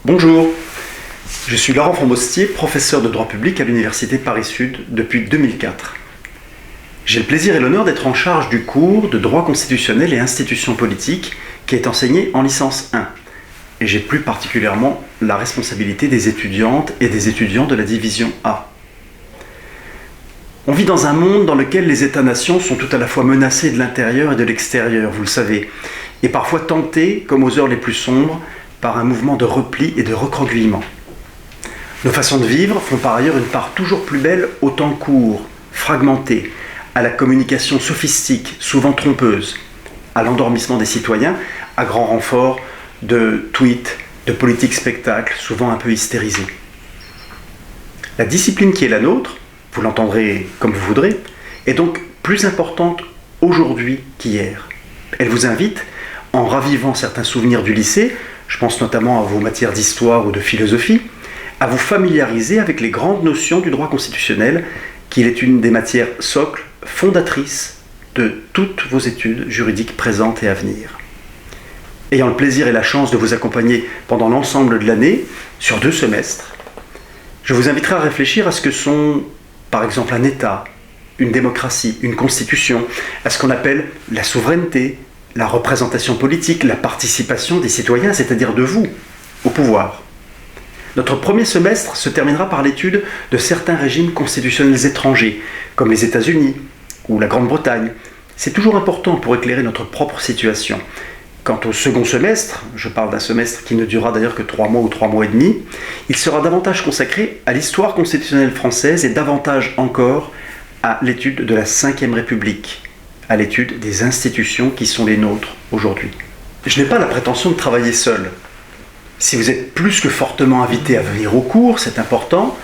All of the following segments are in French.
Bonjour, je suis Laurent Frambostier, professeur de droit public à l'Université Paris-Sud depuis 2004. J'ai le plaisir et l'honneur d'être en charge du cours de droit constitutionnel et institutions politiques qui est enseigné en licence 1. Et j'ai plus particulièrement la responsabilité des étudiantes et des étudiants de la division A. On vit dans un monde dans lequel les États-nations sont tout à la fois menacés de l'intérieur et de l'extérieur, vous le savez, et parfois tentés, comme aux heures les plus sombres, par un mouvement de repli et de recroquevillement. Nos façons de vivre font par ailleurs une part toujours plus belle au temps court, fragmenté, à la communication sophistique, souvent trompeuse, à l'endormissement des citoyens, à grand renfort de tweets, de politiques spectacles, souvent un peu hystérisés. La discipline qui est la nôtre, vous l'entendrez comme vous voudrez, est donc plus importante aujourd'hui qu'hier. Elle vous invite, en ravivant certains souvenirs du lycée, je pense notamment à vos matières d'histoire ou de philosophie, à vous familiariser avec les grandes notions du droit constitutionnel, qu'il est une des matières socles fondatrices de toutes vos études juridiques présentes et à venir. Ayant le plaisir et la chance de vous accompagner pendant l'ensemble de l'année, sur 2 semestres, je vous inviterai à réfléchir à ce que sont, par exemple, un État, une démocratie, une constitution, à ce qu'on appelle la souveraineté, la représentation politique, la participation des citoyens, c'est-à-dire de vous, au pouvoir. Notre premier semestre se terminera par l'étude de certains régimes constitutionnels étrangers, comme les États-Unis ou la Grande-Bretagne. C'est toujours important pour éclairer notre propre situation. Quant au second semestre, je parle d'un semestre qui ne durera d'ailleurs que 3 mois ou 3 mois et demi, il sera davantage consacré à l'histoire constitutionnelle française et davantage encore à l'étude de la Ve République, à l'étude des institutions qui sont les nôtres aujourd'hui. Je n'ai pas la prétention de travailler seul. Si vous êtes plus que fortement invité à venir au cours, c'est important,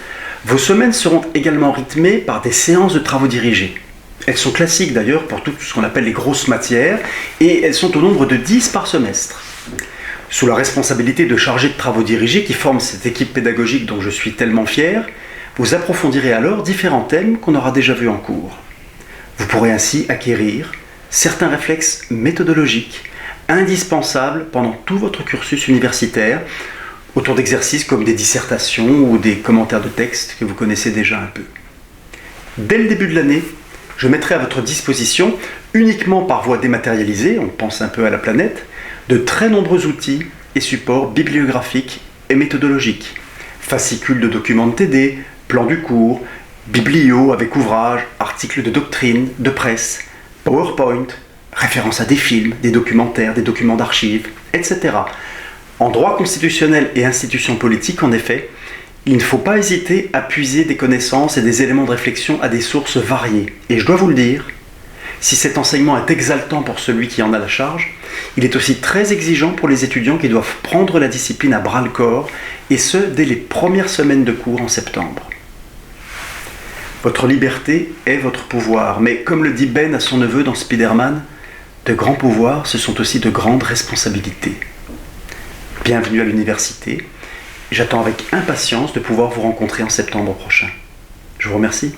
vos semaines seront également rythmées par des séances de travaux dirigés. Elles sont classiques d'ailleurs pour tout ce qu'on appelle les grosses matières et elles sont au nombre de 10 par semestre. Sous la responsabilité de chargés de travaux dirigés qui forment cette équipe pédagogique dont je suis tellement fier, vous approfondirez alors différents thèmes qu'on aura déjà vus en cours. Vous pourrez ainsi acquérir certains réflexes méthodologiques indispensables pendant tout votre cursus universitaire autour d'exercices comme des dissertations ou des commentaires de textes que vous connaissez déjà un peu. Dès le début de l'année, je mettrai à votre disposition, uniquement par voie dématérialisée, on pense un peu à la planète, de très nombreux outils et supports bibliographiques et méthodologiques. Fascicules de documents de TD, plans du cours, biblios avec ouvrages, articles de doctrine, de presse, PowerPoint, références à des films, des documentaires, des documents d'archives, etc. En droit constitutionnel et institutions politiques, en effet, il ne faut pas hésiter à puiser des connaissances et des éléments de réflexion à des sources variées. Et je dois vous le dire, si cet enseignement est exaltant pour celui qui en a la charge, il est aussi très exigeant pour les étudiants qui doivent prendre la discipline à bras-le-corps, et ce, dès les premières semaines de cours en septembre. Votre liberté est votre pouvoir, mais comme le dit Ben à son neveu dans Spider-Man, de grands pouvoirs, ce sont aussi de grandes responsabilités. Bienvenue à l'université. J'attends avec impatience de pouvoir vous rencontrer en septembre prochain. Je vous remercie.